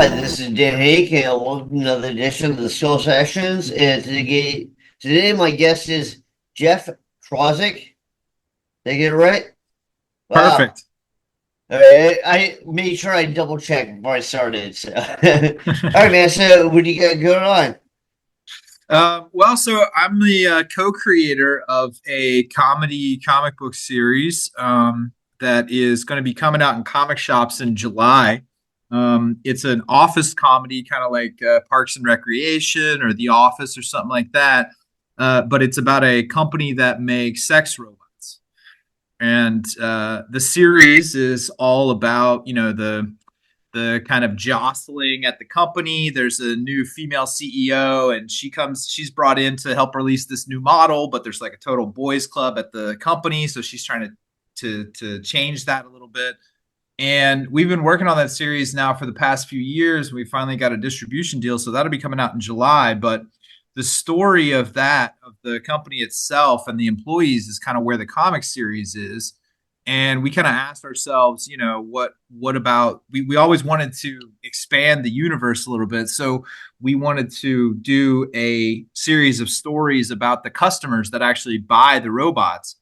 Hi, this is Henk, and welcome to another edition of the Soul Sessions. And today my guest is Jeff Krawczyk. Did I get it right? Wow. Perfect. All right, I made sure I double checked before I started. So. All right, man. So, what do you got going on? So I'm the co-creator of a comedy comic book series that is going to be coming out in comic shops in July. It's an office comedy, kind of like Parks and Recreation or The Office or something like that. But it's about a company that makes sex robots. And the series is all about, the kind of jostling at the company. There's a new female CEO, and she's brought in to help release this new model, but there's like a total boys club at the company, so she's trying to change that a little bit. And we've been working on that series now for the past few years. We finally got a distribution deal, so that'll be coming out in July. But the story of the company itself and the employees is kind of where the comic series is. And we kind of asked ourselves, what about we always wanted to expand the universe a little bit. So we wanted to do a series of stories about the customers that actually buy the robots.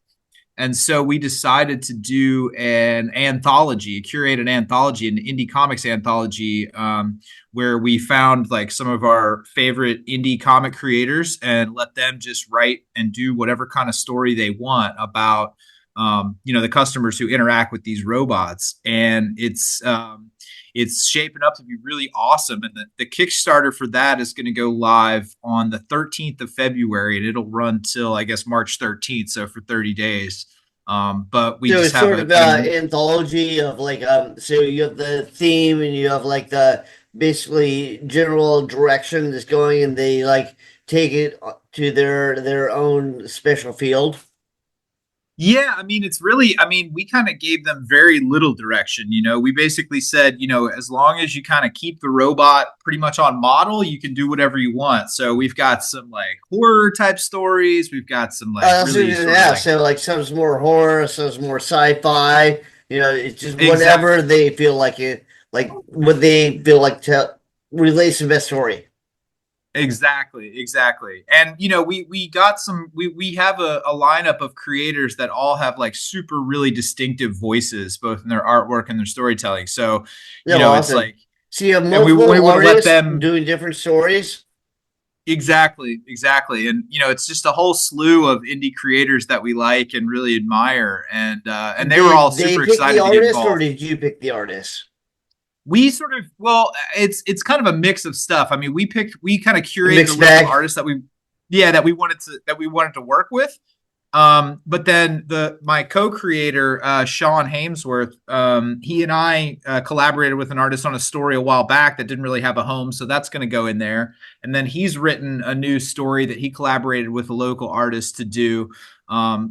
And so we decided to do an anthology, a curated anthology, an indie comics anthology, where we found like some of our favorite indie comic creators and let them just write and do whatever kind of story they want about, the customers who interact with these robots. And it's shaping up to be really awesome. And the Kickstarter for that is going to go live on the 13th of February, and it'll run till I guess March 13th, so for 30 days. But we So just it's have sort of an anthology of so you have the theme and you have like the basically general direction that's going, and they like take it to their own special field. Yeah, I mean, we kind of gave them very little direction. We basically said, as long as you kind of keep the robot pretty much on model, you can do whatever you want. So we've got some like horror type stories. We've got some like That's what really it sort of is. like, So like some's more horror, some's more sci-fi. It's just exact. whatever they feel like it, like what they feel like to relates to the best story. Exactly. And we got we have a lineup of creators that all have like super really distinctive voices, both in their artwork and their storytelling. So, Yeah, it's awesome. like, So you have and we multiple want to let artists them. doing different stories. Exactly. And it's just a whole slew of indie creators that we like and really admire, and they were all Did they super pick the excited to get artist, or involved. did you pick the artist? We sort of, well, it's kind of a mix of stuff. I mean, we kind of A curated a mixed list of bag. artists that we wanted to work with. But then my co-creator, Sean Hamesworth, he and I collaborated with an artist on a story a while back that didn't really have a home, so that's going to go in there. And then he's written a new story that he collaborated with a local artist to do.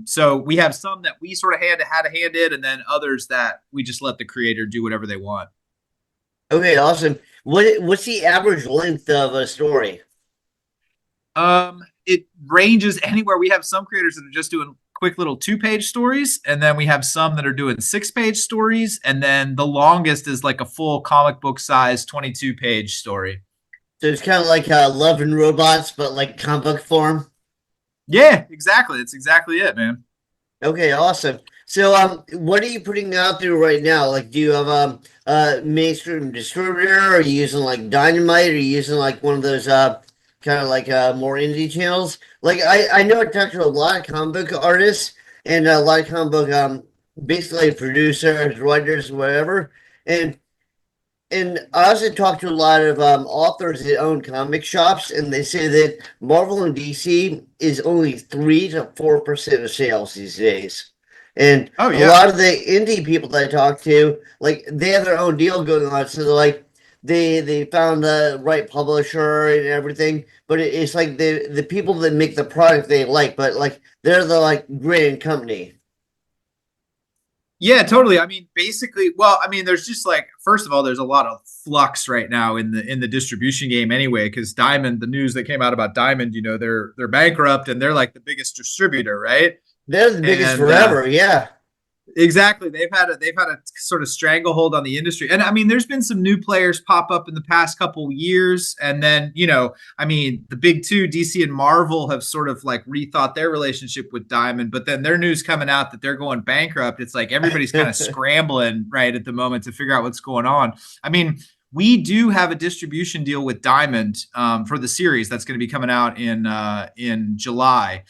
So we have some that we sort of had a hand in, and then others that we just let the creator do whatever they want. Okay, awesome. What's the average length of a story? It ranges anywhere. We have some creators that are just doing quick little 2-page stories, and then we have some that are doing 6-page stories, and then the longest is like a full comic book size 22-page story. So it's kind of like Love and Robots, but like comic book form. Yeah, exactly. That's exactly it, man. Okay, awesome. So, what are you putting out there right now? Like, do you have a mainstream distributor? Are you using like Dynamite? Are you using like one of those kind of like more indie channels? Like, I know I talked to a lot of comic book artists and a lot of comic book basically producers, writers, whatever. And I also talked to a lot of authors that own comic shops, and they say that Marvel and DC is only 3 to 4% of sales these days. And Oh a yeah. lot of the indie people that I talk to, like they have their own deal going on, so they're like they found the right publisher and everything, but it's like the people that make the product they like, but like they're the like grand company. Yeah, totally. I mean, basically, well, I mean, there's just like, first of all, there's a lot of flux right now in the distribution game anyway, because Diamond, the news that came out about Diamond, they're bankrupt and they're like the biggest distributor, right? They're the biggest And forever, yeah. Exactly. They've had a sort of stranglehold on the industry. And I mean, there's been some new players pop up in the past couple years. And then, I mean, the big two, DC and Marvel, have sort of like rethought their relationship with Diamond, but then their news coming out that they're going bankrupt. It's like everybody's kind of scrambling right at the moment to figure out what's going on. I mean, we do have a distribution deal with Diamond for the series that's going to be coming out in July.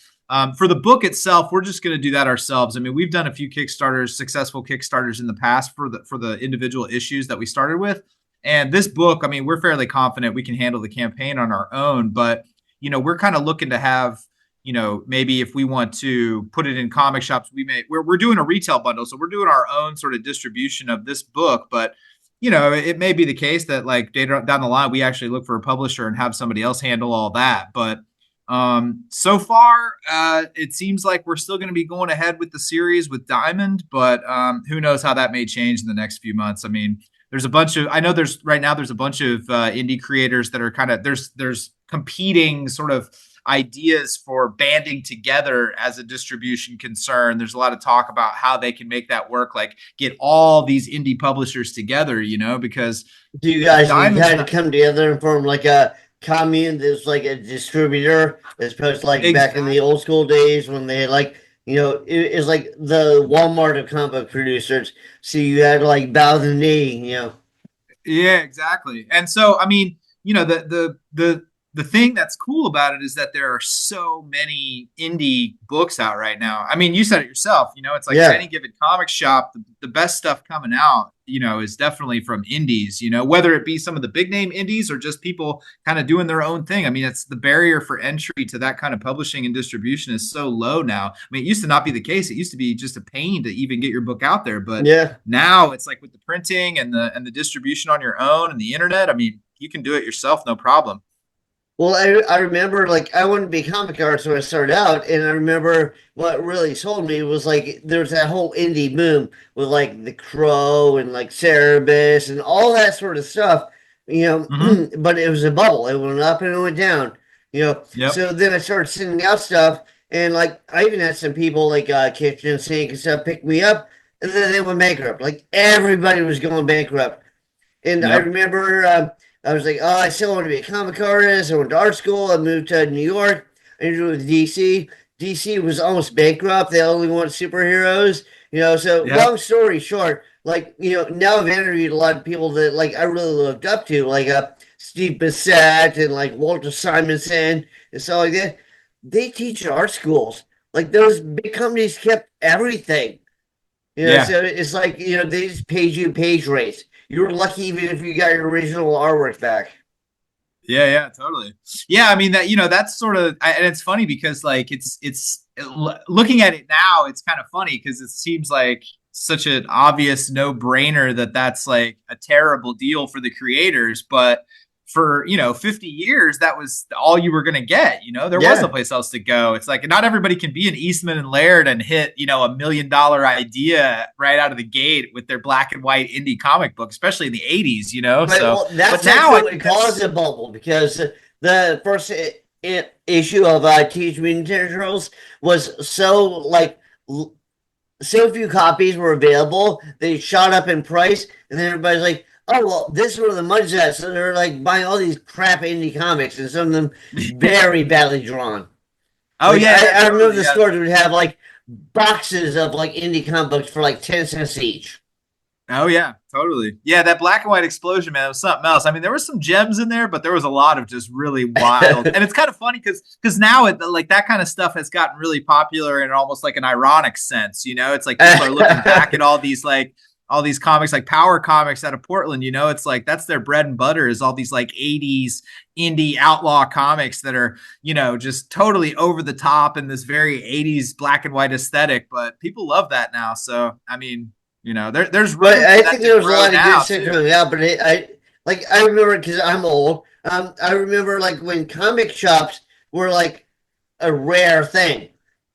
For the book itself, we're just going to do that ourselves. I mean, we've done a few Kickstarters, successful Kickstarters in the past for the individual issues that we started with. And this book, I mean, we're fairly confident we can handle the campaign on our own, but we're kind of looking to have, maybe if we want to put it in comic shops, we're doing a retail bundle, so we're doing our own sort of distribution of this book, but it may be the case that like down the line we actually look for a publisher and have somebody else handle all that, but so far, it seems like we're still going to be going ahead with the series with Diamond, but who knows how that may change in the next few months. I mean, I know right now there's a bunch of indie creators that are kind of, there's competing sort of ideas for banding together as a distribution concern. There's a lot of talk about how they can make that work, like get all these indie publishers together, because Do you guys Diamond's kind of not come together and form like a commune that's like a distributor as opposed to like back in the exactly. old school days when they had like it's like the Walmart of comic book producers. So you had to like bow the knee. Yeah, exactly. And so, I mean, the thing that's cool about it is that there are so many indie books out right now. I mean, you said it yourself, it's like at Yeah. any given comic shop, the best stuff coming out, is definitely from indies, whether it be some of the big name indies or just people kind of doing their own thing. I mean, it's the barrier for entry to that kind of publishing and distribution is so low now. I mean, it used to not be the case. It used to be just a pain to even get your book out there, but Yeah. now it's like with the printing and the distribution on your own and the internet. I mean, you can do it yourself, no problem. Well, I remember like I wanted to be a comic artist when I started out, and I remember what really sold me was like there was that whole indie boom with like The Crow and like Cerebus and all that sort of stuff, Mm-hmm. but it was a bubble. It went up and it went down. Yep. So then I started sending out stuff, and like I even had some people like Kitchen Sink and stuff pick me up, and then they went bankrupt. Like everybody was going bankrupt. And I Yep. remember I was like, oh, I still want to be a comic artist. I went to art school. I moved to New York. I ended with DC. DC was almost bankrupt. They only want superheroes. So long Yep. story short, like, now I've interviewed a lot of people that like I really looked up to, like Steve Bissett and like Walter Simonson and stuff like that. They teach at art schools. Like those big companies kept everything. Yeah. So it's like, they just paid you page rates. You were lucky even if you got your original artwork back. Yeah. Yeah. Totally. Yeah. I mean that's sort of, and it's funny because like looking at it now, it's kind of funny because it seems like such an obvious no brainer that that's like a terrible deal for the creators, but for 50 years that was all you were going to get. There was no Yeah. place else to go. It's like not everybody can be an Eastman and Laird and hit $1 million idea right out of the gate with their black and white indie comic book, especially in the 80s. Right. So Well, but that's now actually I what think caused that's the bubble because the first issue of Teenage Mutant Ninja Turtles was so like so few copies were available. They shot up in price, and then everybody's like, "Oh well, this is where the money's at." So they're like buying all these crap indie comics, and some of them very badly drawn. oh Like yeah, yeah, I remember totally, the yeah. stores would have like boxes of like indie comic books for like 10 cents each. Oh yeah, totally. Yeah, that black and white explosion, man, was something else. I mean, there was some gems in there, but there was a lot of just really wild. And it's kind of funny because now like that kind of stuff has gotten really popular in almost like an ironic sense. It's like people are looking back at all these comics, like Power Comics out of Portland. It's like that's their bread and butter is all these like 80s indie outlaw comics that are just totally over the top in this very 80s black and white aesthetic. But people love that now. So I mean. There's But room for I that think to there was a grow lot of good now stuff too. coming out. But I remember because I'm old. I remember like when comic shops were like a rare thing.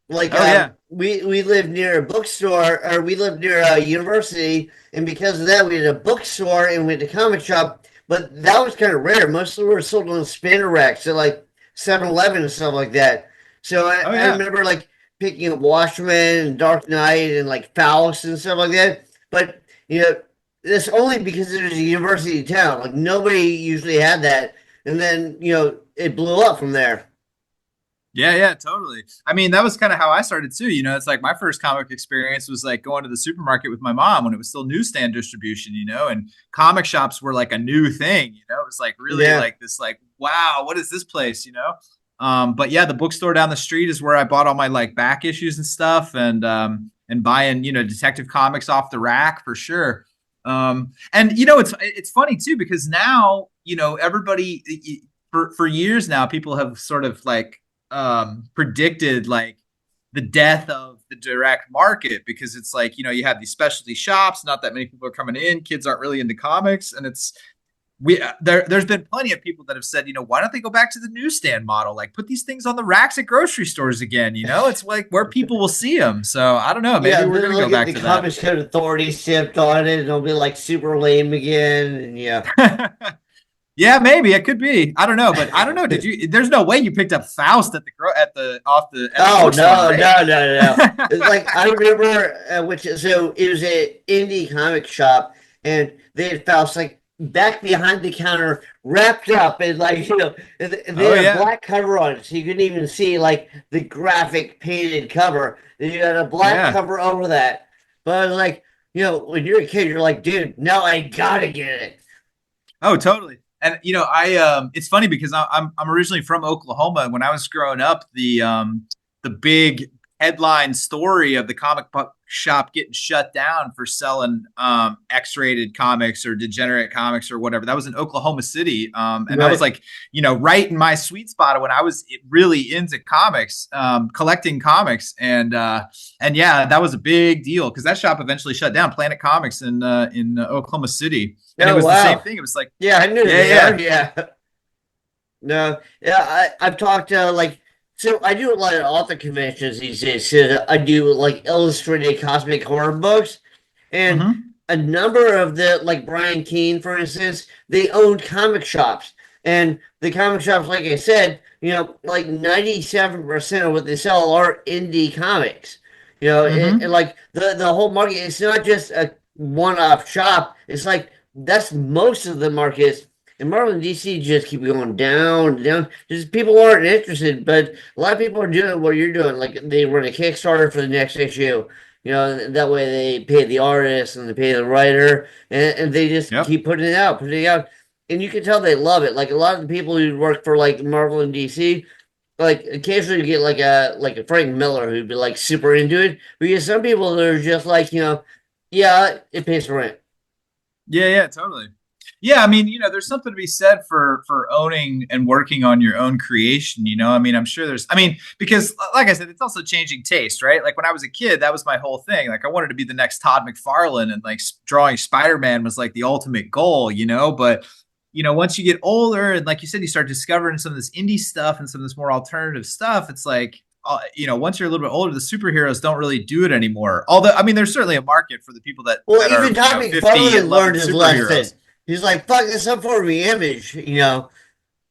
Like Oh yeah, we lived near a bookstore, or we lived near a university, and because of that, we had a bookstore and went to comic shop. But that was kind of rare. Most of them were sold on spinner racks at like 7-Eleven and stuff like that. So I, oh I yeah, remember like picking up Watchmen and Dark Knight and like Faust and stuff like that. But you know, that's only because there's a university town. Like nobody usually had that, and then it blew up from there. Yeah, yeah, totally. I mean, that was kind of how I started too. It's like my first comic experience was like going to the supermarket with my mom when it was still newsstand distribution, and comic shops were like a new thing, It was like really Yeah, like this, like, wow, what is this place? But yeah, the bookstore down the street is where I bought all my like back issues and stuff and buying, Detective Comics off the rack for sure. And it's funny too because now, everybody for years now, people have sort of like predicted like the death of the direct market because it's like you have these specialty shops, not that many people are coming in, kids aren't really into comics, and it's there's been plenty of people that have said, why don't they go back to the newsstand model, like put these things on the racks at grocery stores again, it's like where people will see them. So I don't know, maybe yeah. we're Then gonna go look at back the to that. Comics Code Authority stamped on it, and it'll be like super lame again. And yeah. Yeah, maybe it could be. I don't know, but I don't know. Did you? There's no way you picked up Faust at the Oh bookstore, no, right? no, no, no, no. It's like I remember, so it was a indie comic shop, and they had Faust like back behind the counter, wrapped up, and like and Oh they had a yeah, black cover on it, so you couldn't even see like the graphic painted cover. Then you had a black yeah. cover over that. But I was like, when you're a kid, you're like, dude, now I gotta get it. Oh, totally. And I it's funny because I'm originally from Oklahoma. And when I was growing up, the big headline story of the comic book shop getting shut down for selling X-rated comics or degenerate comics or whatever, that was in Oklahoma City. And that was Right. like, right in my sweet spot when I was really into comics, collecting comics. And yeah, that was a big deal because that shop eventually shut down, Planet Comics in Oklahoma City, and it Oh was the same wow. thing. It was like, Yeah, I knew yeah, there. yeah, Yeah. No, yeah, I've talked like so I do a lot of author conventions these days. So I do like illustrated cosmic horror books, and hmm, a number of the like Brian Keene, for instance, they own comic shops, and the comic shops, like I said, like 97% of what they sell are indie comics. And hmm. like the whole market, it's not just a one-off shop. It's like that's most of the market. And Marvel and DC just keep going down, down. Just people aren't interested, but a lot of people are doing what you're doing. Like they run a Kickstarter for the next issue. That way they pay the artist and they pay the writer, and they just Yep. keep putting it out. And you can tell they love it. Like a lot of the people who work for like Marvel and DC, like occasionally you get like a Frank Miller who'd be like super into it. But you have some people that are just like, yeah, it pays for rent. Yeah, yeah, totally. Yeah, I mean, there's something to be said for owning and working on your own creation. I mean, I'm sure there's. I mean, because like I said, it's also changing taste, right? Like when I was a kid, that was my whole thing. Like I wanted to be the next Todd McFarlane, and like drawing Spider-Man was like the ultimate goal. But once you get older, and like you said, you start discovering some of this indie stuff and some of this more alternative stuff. It's like once you're a little bit older, the superheroes don't really do it anymore. Although, I mean, there's certainly a market for the people that Well, that even are Todd 50 and McFarlane loving learned his lesson. superheroes. He's like, fuck this up for the image. Yeah, So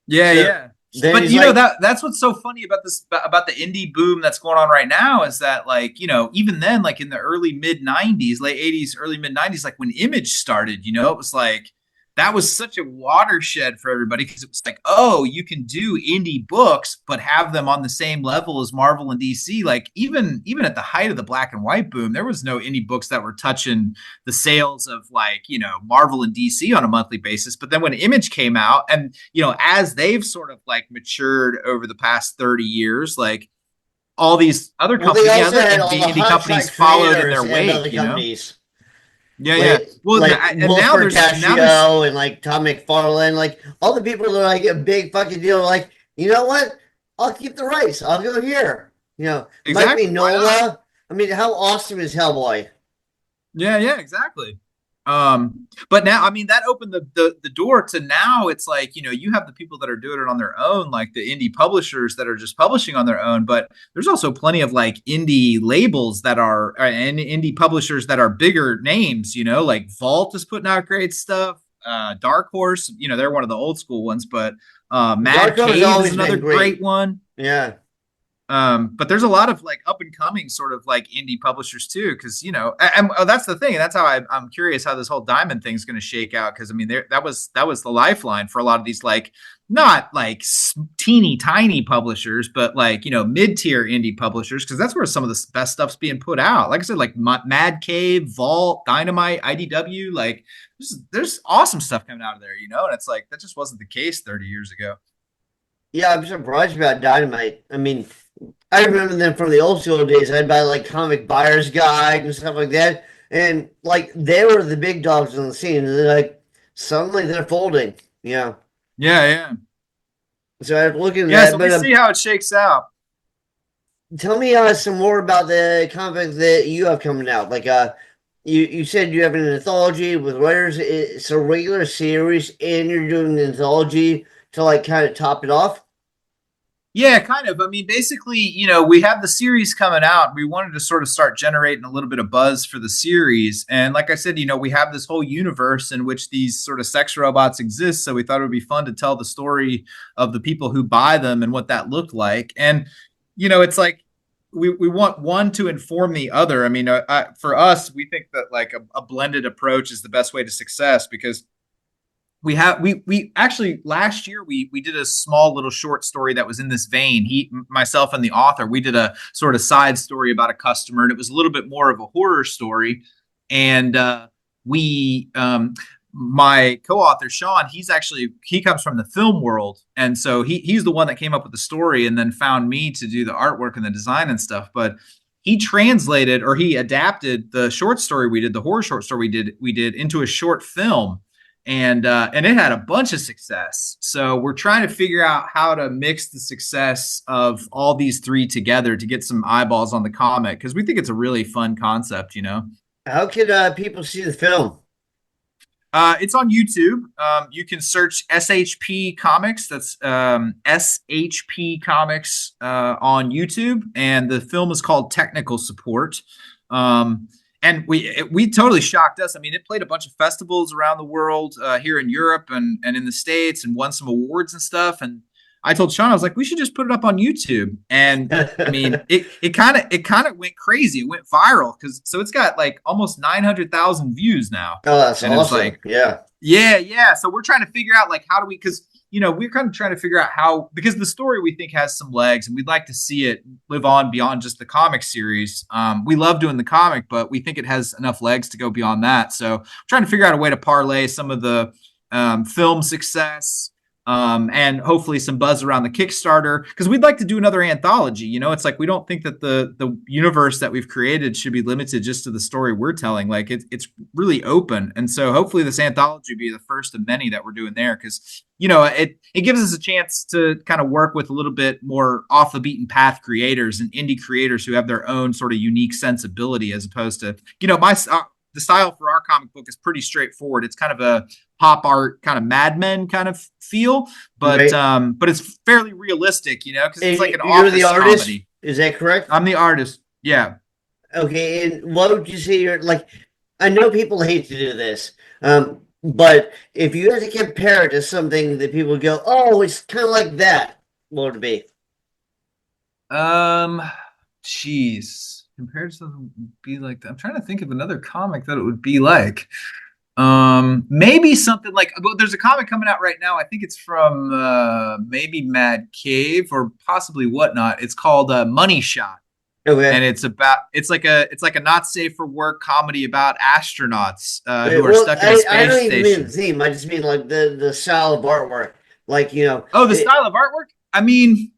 yeah. then But he's like, that's what's so funny about this about the indie boom that's going on right now is that like, even then like in the early mid 90s, late 80s, early mid 90s, like when Image started, it was like that was such a watershed for everybody because it was like, oh, you can do indie books but have them on the same level as Marvel and DC. Like even at the height of the black and white boom, there was no indie books that were touching the sales of like Marvel and DC on a monthly basis. But then when Image came out, and as they've sort of like matured over the past 30 years, like all these other well, they companies, also other had all the indie companies hotshot followed in creators their and other wake. companies Yeah, yeah. like Well, and Wolf now there's Bertaccio and like Tom McFarlane, like all the people that are like a big fucking deal. Like, you know what? I'll keep the rights. I'll go here. Mike exactly, why not? Mignola. I mean, how awesome is Hellboy? Yeah, yeah, exactly. But now, I mean, that opened the door to now it's like, you have the people that are doing it on their own, like the indie publishers that are just publishing on their own, but there's also plenty of like indie labels that are and indie publishers that are bigger names, like Vault is putting out great stuff. Dark Horse, they're one of the old school ones, but Dark Mad has Cave is always another been great. great one. Yeah. But there's a lot of like up and coming sort of like indie publishers too, because that's the thing, and that's how I'm curious how this whole Diamond thing's going to shake out. Because I mean, that was the lifeline for a lot of these like not like teeny tiny publishers, but like mid tier indie publishers, because that's where some of the best stuff's being put out. Like I said, like Mad Cave, Vault, Dynamite, IDW, like there's awesome stuff coming out of there, and it's like that just wasn't the case 30 years ago. Yeah, I'm surprised about Dynamite. I mean, I remember them from the old school days. I'd buy like Comic Buyer's Guide and stuff like that, and like they were the big dogs on the scene. And they're like suddenly they're folding. Yeah, Yeah, yeah. so I was looking at Yeah, that. so we But see how it shakes out. tell me some more about the comics that you have coming out. Like you said you have an anthology with writers. It's a regular series, and you're doing an anthology to like kind of top it off. Yeah, kind of. I mean, basically, we have the series coming out. We wanted to sort of start generating a little bit of buzz for the series. And like I said, we have this whole universe in which these sort of sex robots exist. So we thought it would be fun to tell the story of the people who buy them and what that looked like. And, it's like we want one to inform the other. I mean, for us, we think that like a blended approach is the best way to success, because we actually last year we did a small little short story that was in this vein. Myself and the author, we did a sort of side story about a customer, and it was a little bit more of a horror story. And we my co-author Sean, he comes from the film world, and so he's the one that came up with the story and then found me to do the artwork and the design and stuff. But he adapted the short story we did, the horror short story we did into a short film, and it had a bunch of success. So we're trying to figure out how to mix the success of all these three together to get some eyeballs on the comic, because we think it's a really fun concept. How can people see the film? It's on YouTube. You can search SHP Comics. That's SHP Comics on YouTube, and the film is called Technical Support. And we totally shocked us. I mean, it played a bunch of festivals around the world, here in Europe and in the States, and won some awards and stuff. And I told Sean, I was like, we should just put it up on YouTube. And I mean, it kind of went crazy. It went viral, so it's got like almost 900,000 views now. Oh, that's And awesome. it's like, Yeah. yeah. So we're trying to figure out like how do we, because we're kind of trying to figure out how, because the story we think has some legs, and we'd like to see it live on beyond just the comic series. We love doing the comic, but we think it has enough legs to go beyond that. So trying to figure out a way to parlay some of the film success, and hopefully some buzz around the Kickstarter, because we'd like to do another anthology. It's like we don't think that the universe that we've created should be limited just to the story we're telling. Like it's really open, and so hopefully this anthology will be the first of many that we're doing there, because it gives us a chance to kind of work with a little bit more off the beaten path creators and indie creators who have their own sort of unique sensibility, as opposed to the style for our comic book is pretty straightforward. It's kind of a pop art kind of Mad Men kind of feel, but Right. but it's fairly realistic, because it's And like an you're office the artist, comedy. is that correct? I'm the artist. Yeah. Okay, and what would you say you're like? I know people hate to do this, but if you had to compare it to something that people go, "Oh, it's kind of like that," what would it be? Um, Jeez. Compared to something that would be like that, I'm trying to think of another comic that it would be like. Maybe something like, well, there's a comic coming out right now. I think it's from maybe Mad Cave or possibly Whatnot. It's called Money Shot. Okay. And it's like a not safe for work comedy about astronauts who are Well, stuck in a I space don't even mean the station. theme. I just mean like the style of artwork. Like Oh, the style of artwork? I mean,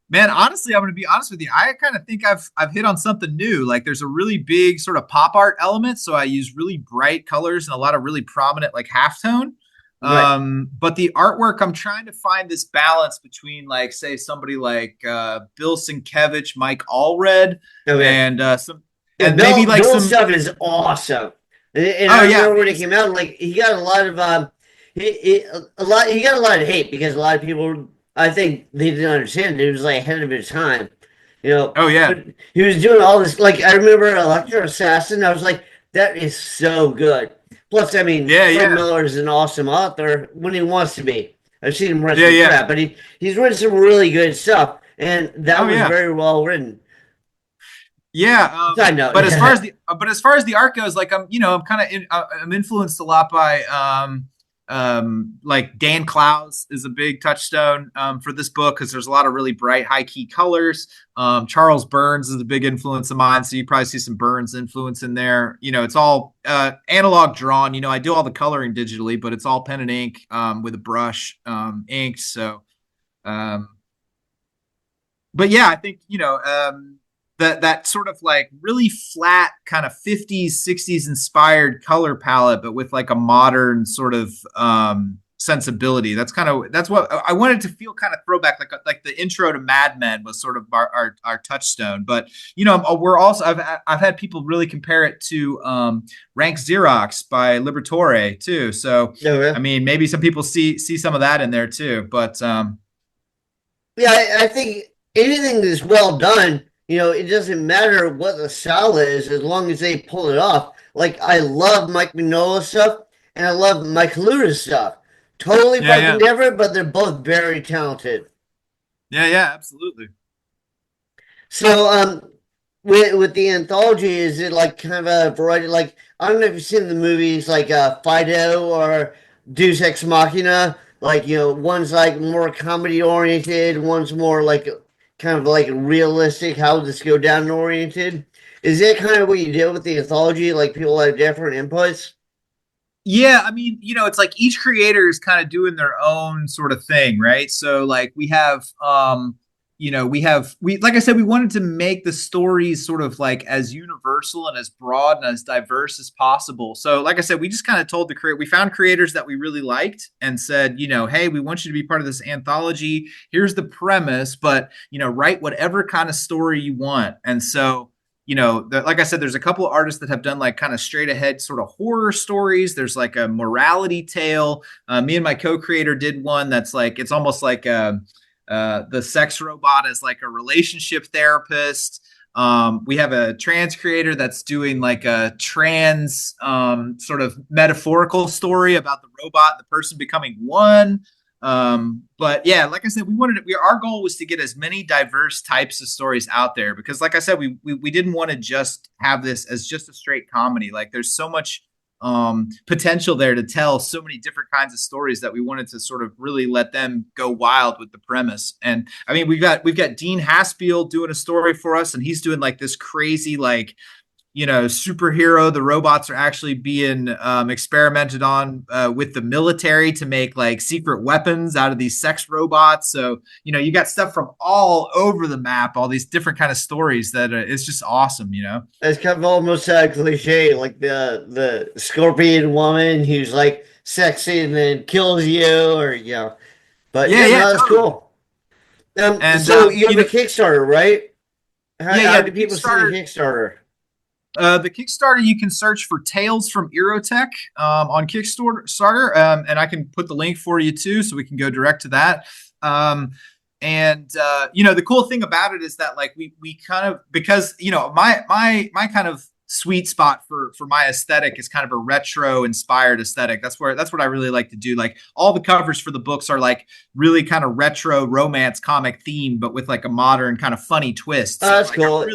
man, honestly, I'm going to be honest with you. I kind of think I've hit on something new. Like there's a really big sort of pop art element, so I use really bright colors and a lot of really prominent like halftone. right. But the artwork, I'm trying to find this balance between like say somebody like Bill Sienkiewicz, Mike Allred, Okay. and Yeah, maybe like Bill some. stuff is awesome. And Oh I yeah, remember when it came out, like he got a lot of he got a lot of hate because a lot of people I think they didn't understand it. He was like ahead of his time. oh yeah, But he was doing all this like I remember Electro Assassin, I was like, that is so good. Plus, I mean, yeah, Frank yeah, Miller is an awesome author when he wants to be. I've seen him write yeah, some yeah. crap, but he's written some really good stuff. and that Oh was yeah. very well written. Yeah, Side note. but as far as the art goes, like I'm kind of I'm influenced a lot by like Dan Clowes is a big touchstone for this book because there's a lot of really bright high key colors. Charles Burns is a big influence of mine, so you probably see some Burns influence in there. It's all analog drawn. I do all the coloring digitally, but it's all pen and ink with a brush ink. So um, but yeah, I think that sort of like really flat kind of 50s 60s inspired color palette, but with like a modern sort of sensibility. That's what I wanted to feel, kind of throwback, like the intro to Mad Men was sort of our touchstone. But we're also I've had people really compare it to Rank Xerox by Liberatore too. So No, I yeah. mean, maybe some people see some of that in there too. But Yeah, I think anything that's well done, it doesn't matter what the style is as long as they pull it off. Like I love Mike Mignola's stuff and I love Mike Luta's stuff. Totally yeah, fucking yeah, different, but they're both very talented. yeah, absolutely. So, with the anthology, is it like kind of a variety? Like, I don't know if you've seen the movies like Fido or Deus Ex Machina. Like, one's like more comedy oriented, one's more like kind of like realistic, how this go down oriented. Is that kind of what you do with the anthology? Like, people have different inputs. Yeah, I mean, it's like each creator is kind of doing their own sort of thing, right? So like we like I said, we wanted to make the stories sort of like as universal and as broad and as diverse as possible. So like I said, we just kind of told we found creators that we really liked and said, hey, we want you to be part of this anthology. Here's the premise, but write whatever kind of story you want. And so like I said, there's a couple of artists that have done like kind of straight ahead sort of horror stories. There's like a morality tale. Me and my co-creator did one that's like, it's almost like the sex robot as like a relationship therapist. We have a trans creator that's doing like a trans sort of metaphorical story about the robot and the person becoming one. But yeah, like I said, our goal was to get as many diverse types of stories out there because like I said, we didn't want to just have this as just a straight comedy. Like there's so much potential there to tell so many different kinds of stories that we wanted to sort of really let them go wild with the premise. And I mean, we've got Dean Haspiel doing a story for us, and he's doing like this crazy like superhero. The robots are actually being experimented on with the military to make like secret weapons out of these sex robots. So you got stuff from all over the map, all these different kind of stories that it's just awesome. It's kind of almost cliche, like the scorpion woman who's like sexy and then kills you, or But Yeah, yeah, yeah, no, that's totally. cool. And So you have a Kickstarter, right? yeah, How yeah, do the people see the Kickstarter. Kickstarter? The Kickstarter, you can search for Tales from Aerotech on Kickstarter, and I can put the link for you too, so we can go direct to that. And the cool thing about it is that like we kind of, because my kind of sweet spot for my aesthetic is kind of a retro inspired aesthetic. That's what I really like to do. Like all the covers for the books are like really kind of retro romance comic theme, but with like a modern kind of funny twist. So That's like cool.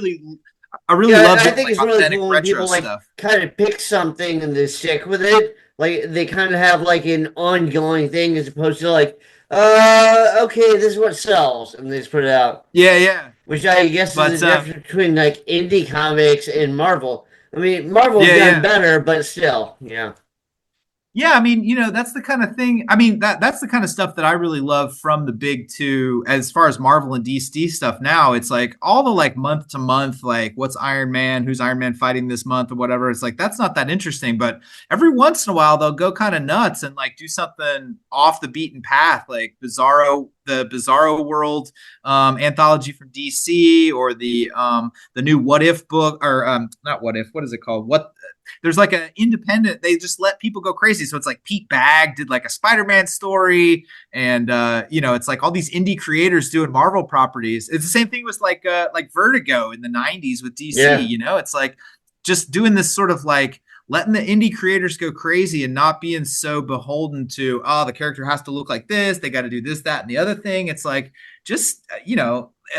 I really Yeah, love I doing think like it's really authentic cool when retro people like stuff. kind of pick something and they stick with it. Like they kind of have like an ongoing thing as opposed to like, okay, this is what sells, and they just put it out. Yeah, yeah. Which I guess is the But difference between like indie comics and Marvel. I mean, Marvel's yeah, done yeah. better, but still, yeah. Yeah, I mean, that's the kind of thing. I mean, that's the kind of stuff that I really love from the big two. As far as Marvel and DC stuff now, it's like all the like month to month, like what's Iron Man, who's Iron Man fighting this month or whatever. It's like that's not that interesting. But every once in a while, they'll go kind of nuts and like do something off the beaten path, like the Bizarro World anthology from DC, or the new What If book, or not What If, what is it called? There's like an independent, they just let people go crazy. So it's like Pete Bagg did like a Spider-Man story, and it's like all these indie creators doing Marvel properties. It's the same thing with like Vertigo in the 90s with DC. Yeah. It's like just doing this sort of like letting the indie creators go crazy and not being so beholden to, oh, the character has to look like this, they got to do this, that, and the other thing. It's like just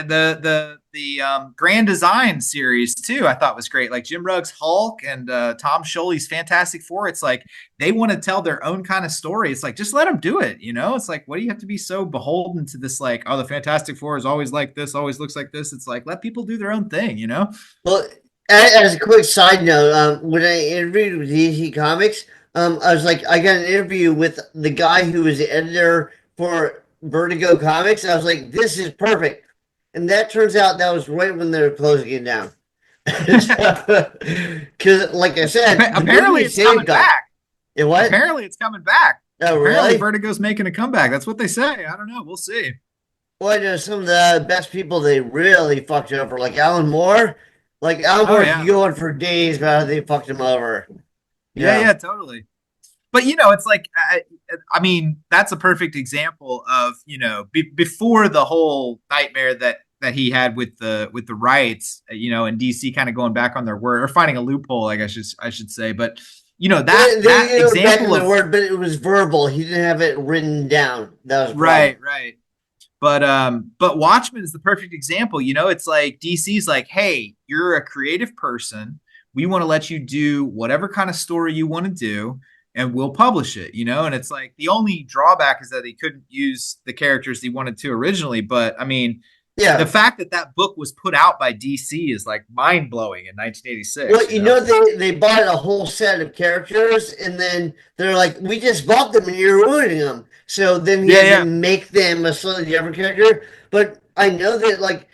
the Grand Design series too, I thought was great. Like Jim Ruggs Hulk and Tom Sholey's Fantastic Four. It's like they want to tell their own kind of story. It's like just let them do it. It's like, what do you have to be so beholden to this? Like, oh, the Fantastic Four is always like this, always looks like this. It's like let people do their own thing. Well, as a quick side note, when I interviewed with DC Comics, I was like, I got an interview with the guy who was the editor for Vertigo Comics. I was like, this is perfect. And that turns out that was right when they were closing it down. Because, like I said, apparently it's coming back. What? Apparently it's coming back. Oh, apparently really? Vertigo's making a comeback. That's what they say. I don't know. We'll see. Well, I know some of the best people they really fucked over, like Alan Moore. Like Alan Moore could go on for days about how they fucked him over. Yeah, totally. But it's like, I mean, that's a perfect example of before the whole nightmare that he had with the rights, and DC kind of going back on their word or finding a loophole, I guess I should say. But that example of word, but it was verbal. He didn't have it written down. That was right. But Watchmen is the perfect example. It's like DC's like, hey, you're a creative person. We want to let you do whatever kind of story you want to do, and we'll publish it, and it's like the only drawback is that he couldn't use the characters he wanted to originally. But I mean, the fact that book was put out by DC is like mind blowing in 1986. Well, they bought a whole set of characters, and then they're like, we just bought them and you're ruining them. So then he had to make them a slightly different character. But I know that, like,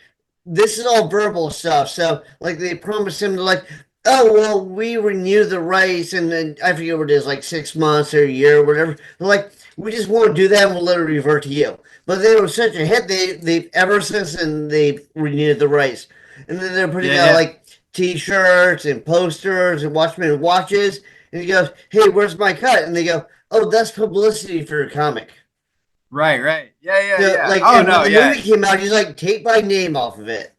this is all verbal stuff. So, like, they promised him to, like, oh, well, we renew the rights, and then I forget what it is, like 6 months or a year or whatever. They're like, we just won't do that, and we'll let it revert to you. But they were such a hit, they've ever since then they've renewed the rights. And then they're putting out, like, T-shirts and posters and Watchmen watches. And he goes, hey, where's my cut? And they go, oh, that's publicity for your comic. Right. Yeah. Like, when the movie came out, he's like, take my name off of it.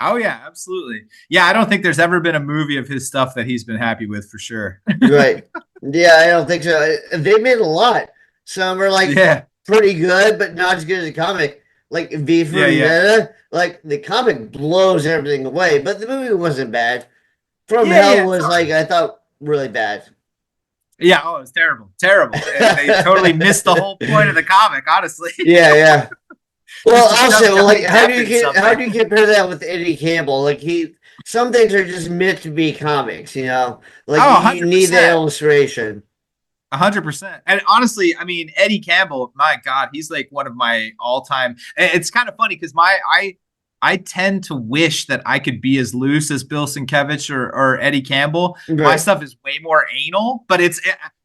Oh, yeah, absolutely. Yeah, I don't think there's ever been a movie of his stuff that he's been happy with, for sure. Right. Yeah, I don't think so. They made a lot. Some are like pretty good, but not as good as a comic. Like V for Vendetta. Like the comic blows everything away, but the movie wasn't bad. From Hell was like, I thought, really bad. Yeah, it was terrible. They totally missed the whole point of the comic, honestly. Yeah. Well, also, like, how do you compare that with Eddie Campbell? Like, some things are just meant to be comics, Like, you need the illustration. 100%. And honestly, I mean, Eddie Campbell, my God, he's like one of my all-time. It's kind of funny because I tend to wish that I could be as loose as Bill Sienkiewicz or Eddie Campbell. Right. My stuff is way more anal, but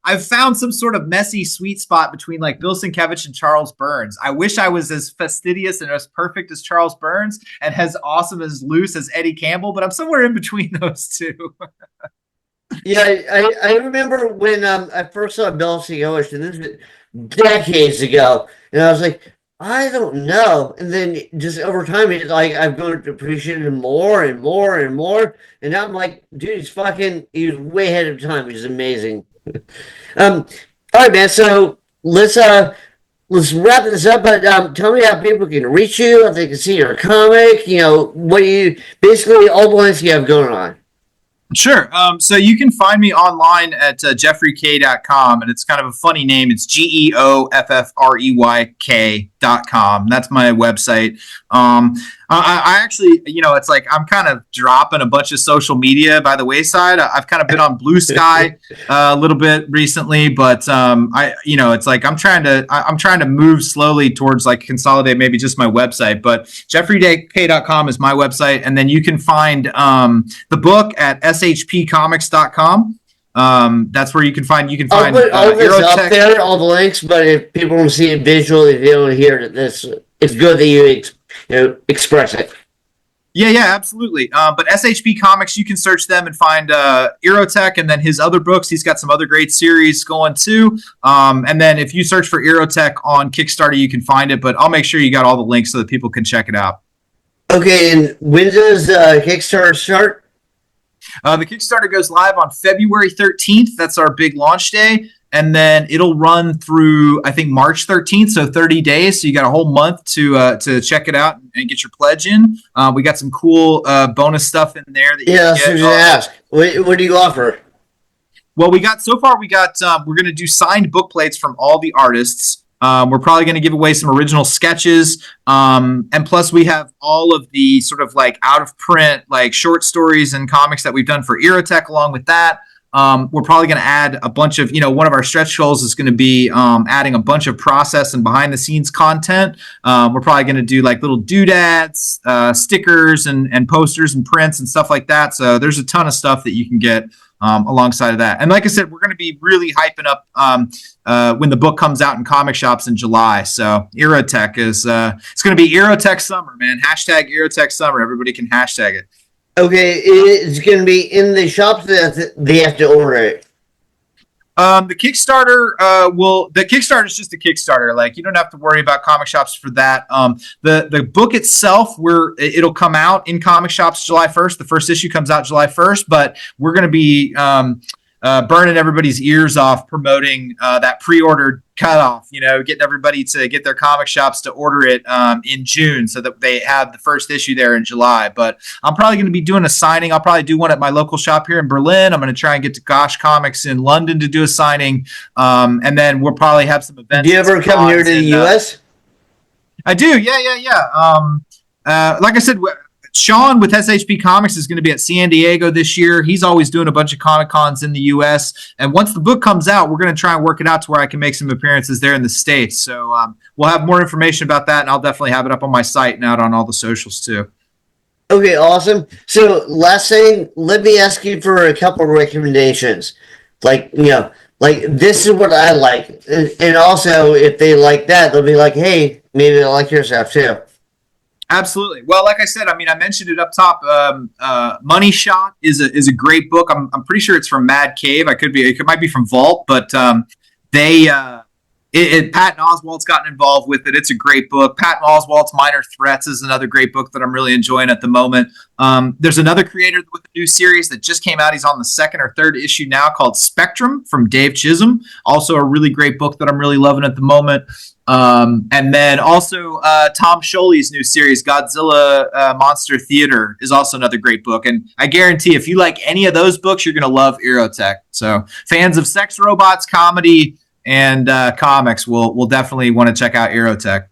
I've found some sort of messy sweet spot between like Bill Sienkiewicz and Charles Burns. I wish I was as fastidious and as perfect as Charles Burns and as awesome as loose as Eddie Campbell, but I'm somewhere in between those two. Yeah, I remember when I first saw Bill Sienkiewicz, and this was decades ago, and I was like, I don't know. And then just over time, it's like I've grown to appreciate him more and more and more. And now I'm like, dude, he's way ahead of time. He's amazing. All right, man. So let's wrap this up. But tell me how people can reach you, if they can see your comic. Basically all the links you have going on. Sure. So you can find me online at geoffreyk.com, and it's kind of a funny name. It's GeoffreyK.com. That's my website. I actually, it's like I'm kind of dropping a bunch of social media by the wayside. I've kind of been on Blue Sky a little bit recently, but it's like I'm trying to move slowly towards like consolidate maybe just my website. But geoffreyk.com is my website, and then you can find the book at shpcomics.com. That's where you can find I'll put all this up there, all the links, but if people want to see it visually, if they don't hear this, it's good that you express it. Yeah, absolutely. But SHP Comics, you can search them and find Aerotech, and then his other books. He's got some other great series going too. And then if you search for Aerotech on Kickstarter, you can find it. But I'll make sure you got all the links so that people can check it out. Okay, and when does Kickstarter start? The Kickstarter goes live on February 13th. That's our big launch day. and then it'll run through I think March 13th, so 30 days. So you got a whole month to check it out and get your pledge in. We got some cool bonus stuff in there that you Yeah, can that's what I was get. gonna ask. What do you offer? Well, we're going to do signed book plates from all the artists. We're probably going to give away some original sketches. And plus we have all of the sort of like out of print, like short stories and comics that we've done for Erotech along with that. We're probably going to add a bunch of, one of our stretch goals is going to be adding a bunch of process and behind the scenes content. We're probably going to do like little doodads, stickers and posters and prints and stuff like that. So there's a ton of stuff that you can get alongside of that. And like I said, we're going to be really hyping up when the book comes out in comic shops in July. So Erotech is it's going to be Erotech summer, man. Hashtag Erotech summer. Everybody can hashtag it. Okay, it's gonna be in the shops that they have to order it. The Kickstarter the Kickstarter is just a Kickstarter. Like you don't have to worry about comic shops for that. The book itself, it'll come out in comic shops July 1st. The first issue comes out July 1st, but we're going to be burning everybody's ears off promoting that pre-order cutoff, getting everybody to get their comic shops to order it in June so that they have the first issue there in July. But I'm probably going to be doing a signing. I'll probably do one at my local shop here in Berlin. I'm going to try and get to Gosh Comics in London to do a signing. And then we'll probably have some events. Do you ever come here to the US? I do. Yeah. Like I said, Sean with SHP Comics is going to be at San Diego this year. He's always doing a bunch of Comic Cons in the U.S. And once the book comes out, we're going to try and work it out to where I can make some appearances there in the States. So we'll have more information about that, and I'll definitely have it up on my site and out on all the socials too. Okay, awesome. So last thing, let me ask you for a couple of recommendations. Like, like this is what I like. And also, if they like that, they'll be like, hey, maybe they like your stuff too. Absolutely. Well, like I said, I mentioned it up top. Money Shot is a great book. I'm pretty sure it's from Mad Cave. It might be from Vault, but Patton Oswalt's gotten involved with it. It's a great book. Patton Oswalt's Minor Threats is another great book that I'm really enjoying at the moment. There's another creator with a new series that just came out. He's on the second or third issue now called Spectrum from Dave Chisholm. Also a really great book that I'm really loving at the moment. And then also Tom Scholey's new series, Godzilla Monster Theater, is also another great book. And I guarantee if you like any of those books, you're going to love Erotech. So fans of sex robots, comedy, and comics will definitely want to check out Erotech.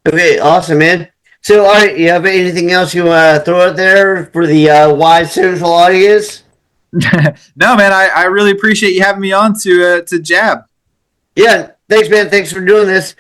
Okay, awesome, man. So, all right, you have anything else you want to throw out there for the wide social audience? No, man, I really appreciate you having me on to jab. Yeah, thanks, man. Thanks for doing this.